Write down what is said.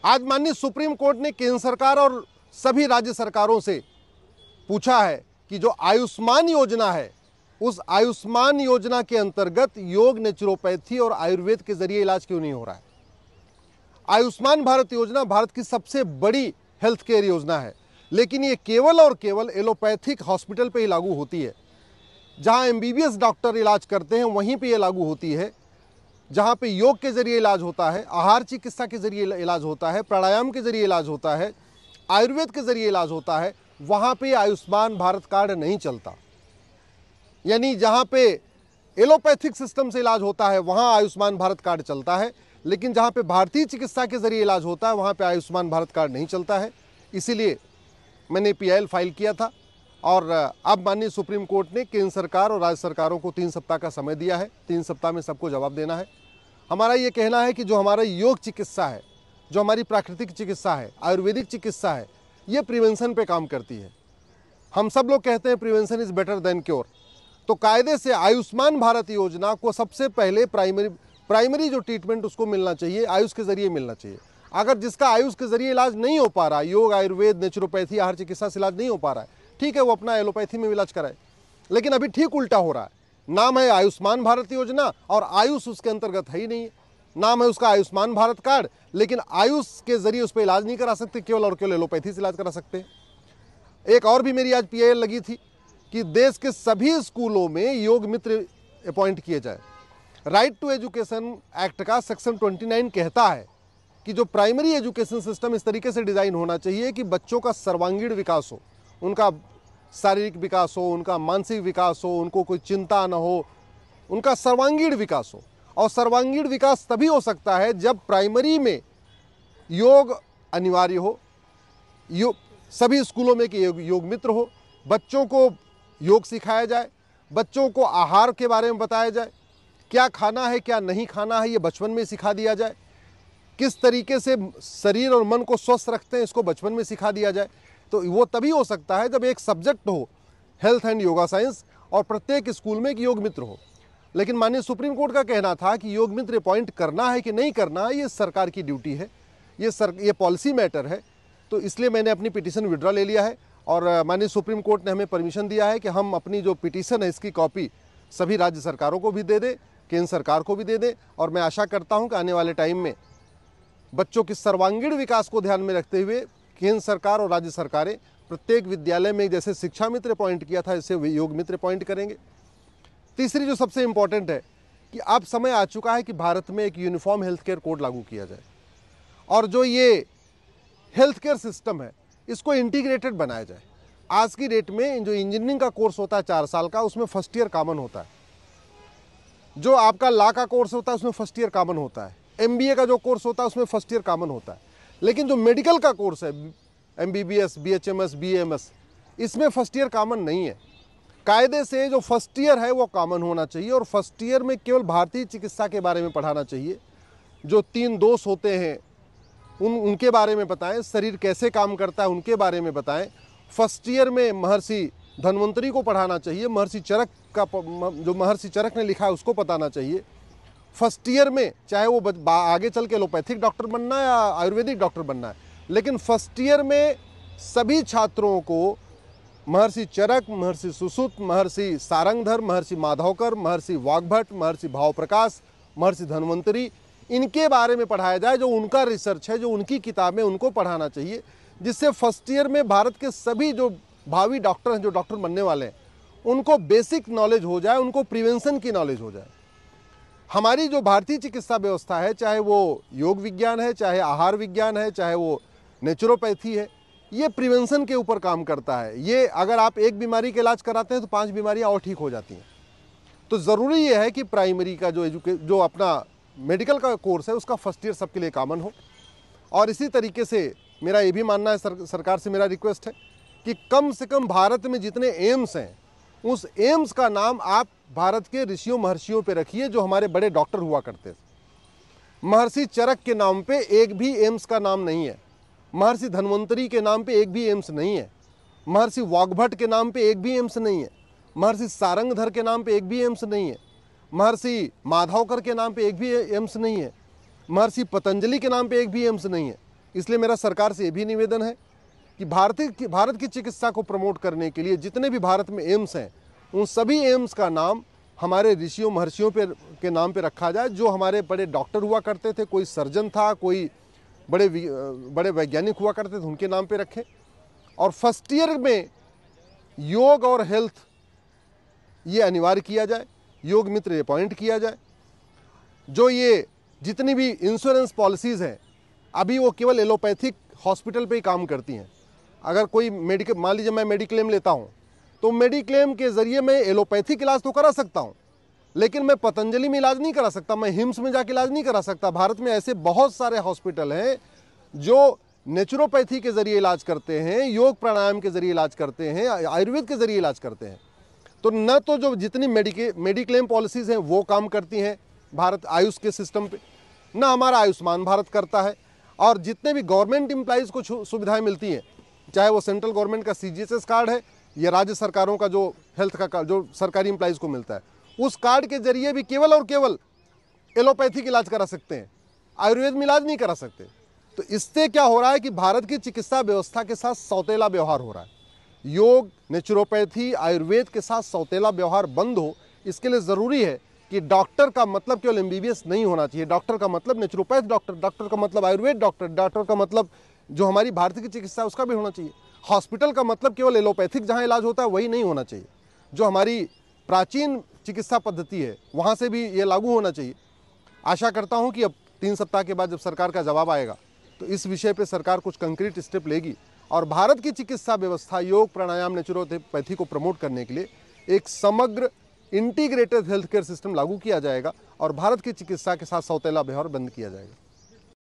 आज माननीय supreme court ने केंद्र सरकार और सभी राज्य सरकारों से पूछा है कि जो आयुष्मान योजना है, उस आयुष्मान योजना के अंतर्गत योग, नेचुरोपैथी और आयुर्वेद के जरिए इलाज क्यों नहीं हो रहा है। आयुष्मान भारत योजना भारत की सबसे बड़ी हेल्थ केयर योजना है, लेकिन ये केवल और केवल एलोपैथिक हॉस्पिटल पे ही लागू होती है। जहां एमबीबीएस डॉक्टर इलाज करते हैं वहीं पे ये लागू होती है। जहां पे योग के जरिए इलाज होता है, आहार चिकित्सा के जरिए इलाज होता है, प्राणायाम के जरिए इलाज होता है, आयुर्वेद के जरिए इलाज होता है, वहां पे आयुष्मान भारत कार्ड नहीं चलता। यानी जहां पे एलोपैथिक सिस्टम से इलाज होता है वहां आयुष्मान भारत कार्ड चलता है, लेकिन जहां पे भारतीय चिकित्सा के जरिए इलाज होता है वहां पे आयुष्मान भारत कार्ड नहीं चलता है। इसीलिए मैंने पीआईएल फाइल किया था और अब माननीय सुप्रीम कोर्ट ने केंद्र सरकार और राज्य सरकारों को 3 सप्ताह का समय दिया है। 3 सप्ताह में सबको जवाब देना है। हमारा ये कहना है कि जो हमारा योग चिकित्सा है, जो हमारी प्राकृतिक चिकित्सा है, आयुर्वेदिक चिकित्सा है, ये प्रिवेंशन पे काम करती है। हम सब लोग कहते हैं prevention is better than cure. तो कायदे से आयुष्मान भारत योजना को सबसे पहले प्राइमरी जो ट्रीटमेंट उसको मिलना चाहिए, आयुष के जरिए मिलना चाहिए। अगर जिसका आयुष के जरिए इलाज नहीं हो पा रहा, योग, आयुर्वेद, नेचुरोपैथी, आहार चिकित्सा से इलाज नहीं हो पा रहा है, ठीक है, वो अपना एलोपैथी में इलाज कराए। लेकिन अभी ठीक उल्टा हो रहा है। नाम है आयुष्मान भारत योजना और आयुष उसके अंतर्गत है ही नहीं है। नाम है उसका आयुष्मान भारत कार्ड, लेकिन आयुष के जरिए उस पर इलाज नहीं करा सकते, केवल और केवल एलोपैथी से इलाज करा सकते हैं। एक और भी मेरी आज पीआईएल लगी थी कि देश के सभी स्कूलों में योग मित्र अपॉइंट किए जाए। राइट टू एजुकेशन एक्ट का सेक्शन 29 कहता है कि जो प्राइमरी एजुकेशन सिस्टम इस तरीके से डिज़ाइन होना चाहिए कि बच्चों का सर्वांगीण विकास हो, उनका शारीरिक विकास हो, उनका मानसिक विकास हो, उनको कोई चिंता न हो, उनका सर्वांगीण विकास हो। और सर्वांगीण विकास तभी हो सकता है जब प्राइमरी में योग अनिवार्य हो, सभी स्कूलों में कि योग मित्र हो, बच्चों को योग सिखाया जाए, बच्चों को आहार के बारे में बताया जाए, क्या खाना है क्या नहीं खाना है ये बचपन में सिखा दिया जाए, किस तरीके से शरीर और मन को स्वस्थ रखते हैं इसको बचपन में सिखा दिया जाए। तो वो तभी हो सकता है जब एक सब्जेक्ट हो हेल्थ एंड योगा साइंस और प्रत्येक स्कूल में एक योग मित्र हो। लेकिन माननीय सुप्रीम कोर्ट का कहना था कि योग मित्र अपॉइंट करना है कि नहीं करना है ये सरकार की ड्यूटी है, ये पॉलिसी मैटर है। तो इसलिए मैंने अपनी पिटीशन विड्रॉ ले लिया है और माननीय सुप्रीम कोर्ट ने हमें परमिशन दिया है कि हम अपनी जो पिटीशन है इसकी कॉपी सभी राज्य सरकारों को भी दे दें, केंद्र सरकार को भी दे दें। और मैं आशा करता हूं कि आने वाले टाइम में बच्चों के सर्वांगीण विकास को ध्यान में रखते हुए केंद्र सरकार और राज्य सरकारें प्रत्येक विद्यालय में जैसे शिक्षा मित्र अपॉइंट किया था ऐसे योग मित्र अपॉइंट करेंगे। तीसरी जो सबसे इंपॉर्टेंट है कि अब समय आ चुका है कि भारत में एक यूनिफॉर्म हेल्थ केयर कोड लागू किया जाए और जो ये हेल्थ केयर सिस्टम है इसको इंटीग्रेटेड बनाया जाए। आज की डेट में जो इंजीनियरिंग का कोर्स होता है 4 साल का, उसमें फर्स्ट ईयर कॉमन होता है। जो आपका लॉ का कोर्स होता है उसमें फर्स्ट ईयर कॉमन होता है। एमबीए का जो कोर्स होता है उसमें फर्स्ट ईयर कॉमन होता है। लेकिन जो मेडिकल का कोर्स है एमबीबीएस, बीएचएमएस, बीएमएस, इसमें फर्स्ट ईयर कॉमन नहीं है। कायदे से जो फर्स्ट ईयर है वो कॉमन होना चाहिए और फर्स्ट ईयर में केवल भारतीय चिकित्सा के बारे में पढ़ाना चाहिए। जो 3 दोष होते हैं उनके बारे में बताएं, शरीर कैसे काम करता है उनके बारे में बताएं। फर्स्ट ईयर में महर्षि धन्वंतरी को पढ़ाना चाहिए, महर्षि चरक का जो महर्षि चरक ने लिखा है उसको बताना चाहिए। फर्स्ट ईयर में चाहे वो आगे चल के एलोपैथिक डॉक्टर बनना है या आयुर्वेदिक डॉक्टर बनना है, लेकिन फर्स्ट ईयर में सभी छात्रों को महर्षि चरक, महर्षि सुश्रुत, महर्षि सारंगधर, महर्षि माधवकर, महर्षि वाग्भट, महर्षि भावप्रकाश, महर्षि धन्वंतरी, इनके बारे में पढ़ाया जाए। जो उनका रिसर्च है, जो उनकी किताबें, उनको पढ़ाना चाहिए, जिससे फर्स्ट ईयर में भारत के सभी जो भावी डॉक्टर हैं, जो डॉक्टर बनने वाले हैं, उनको बेसिक नॉलेज हो जाए, उनको प्रिवेंशन की नॉलेज हो जाए। हमारी जो भारतीय चिकित्सा व्यवस्था है, चाहे वो योग विज्ञान है, चाहे आहार विज्ञान है, चाहे वो नेचुरोपैथी है, ये प्रिवेंशन के ऊपर काम करता है। ये अगर आप एक बीमारी का इलाज कराते हैं तो 5 बीमारियां और ठीक हो जाती हैं। तो ज़रूरी ये है कि प्राइमरी का जो अपना मेडिकल का कोर्स है उसका फर्स्ट ईयर सबके लिए कॉमन हो। और इसी तरीके से मेरा ये भी मानना है, सरकार से मेरा रिक्वेस्ट है कि कम से कम भारत में जितने एम्स हैं उस एम्स का नाम आप भारत के ऋषियों महर्षियों पे रखिए जो हमारे बड़े डॉक्टर हुआ करते थे। महर्षि चरक के नाम पे एक भी एम्स का नाम नहीं है, महर्षि धन्वंतरी के नाम पे एक भी एम्स नहीं है, महर्षि वाग्भट के नाम पे एक भी एम्स नहीं है, महर्षि सारंगधर के नाम पे एक भी एम्स नहीं है, महर्षि माधवकर के नाम पे एक भी एम्स नहीं है, महर्षि पतंजलि के नाम पे एक भी एम्स नहीं है। इसलिए मेरा सरकार से ये भी निवेदन है कि भारत की चिकित्सा को प्रमोट करने के लिए जितने भी भारत में एम्स हैं, उन सभी एम्स का नाम हमारे ऋषियों महर्षियों के नाम पे रखा जाए। जो हमारे बड़े डॉक्टर हुआ करते थे, कोई सर्जन था, कोई बड़े वैज्ञानिक हुआ करते थे, उनके नाम पे रखें। और फर्स्ट ईयर में योग और हेल्थ ये अनिवार्य किया जाए, योग मित्र अपॉइंट किया जाए। जो ये जितनी भी इंश्योरेंस पॉलिसीज़ हैं अभी वो केवल एलोपैथिक हॉस्पिटल पे ही काम करती हैं। अगर कोई मान लीजिए मैं मेडिक्लेम लेता हूँ तो मेडिक्लेम के ज़रिए मैं एलोपैथिक इलाज तो करा सकता हूँ, लेकिन मैं पतंजलि में इलाज नहीं करा सकता, मैं हिम्स में जाके इलाज नहीं करा सकता। भारत में ऐसे बहुत सारे हॉस्पिटल हैं जो नेचुरोपैथी के ज़रिए इलाज करते हैं, योग प्राणायाम के ज़रिए इलाज करते हैं, आयुर्वेद के ज़रिए इलाज करते हैं। तो न तो जो जितनी मेडिक्लेम पॉलिसीज़ हैं वो काम करती हैं भारत आयुष के सिस्टम पे, न हमारा आयुष्मान भारत करता है। और जितने भी गवर्नमेंट एम्प्लॉइज़ को सुविधाएं मिलती हैं, चाहे वो सेंट्रल गवर्नमेंट का CGHS कार्ड है या राज्य सरकारों का जो हेल्थ का कार्ड जो सरकारी एम्प्लॉइज़ को मिलता है, उस कार्ड के जरिए भी केवल और केवल एलोपैथिक इलाज करा सकते हैं, आयुर्वेद में इलाज नहीं करा सकते। तो इससे क्या हो रहा है कि भारत की चिकित्सा व्यवस्था के साथ सौतेला व्यवहार हो रहा है। योग, नेचुरोपैथी, आयुर्वेद के साथ सौतेला व्यवहार बंद हो, इसके लिए ज़रूरी है कि डॉक्टर का मतलब केवल MBBS नहीं होना चाहिए। डॉक्टर का मतलब नेचुरोपैथ डॉक्टर, डॉक्टर का मतलब आयुर्वेद डॉक्टर, डॉक्टर का मतलब जो हमारी भारतीय की चिकित्सा है उसका भी होना चाहिए। हॉस्पिटल का मतलब केवल एलोपैथिक जहाँ इलाज होता है वही नहीं होना चाहिए। जो हमारी प्राचीन चिकित्सा पद्धति है वहाँ से भी ये लागू होना चाहिए। आशा करता हूँ कि अब 3 सप्ताह के बाद जब सरकार का जवाब आएगा तो इस विषय पे सरकार कुछ कंक्रीट स्टेप लेगी और भारत की चिकित्सा व्यवस्था योग, प्राणायाम, नेचुरोपैथी को प्रमोट करने के लिए एक समग्र इंटीग्रेटेड हेल्थ केयर सिस्टम लागू किया जाएगा और भारत की चिकित्सा के साथ सौतेला व्यवहार बंद किया जाएगा।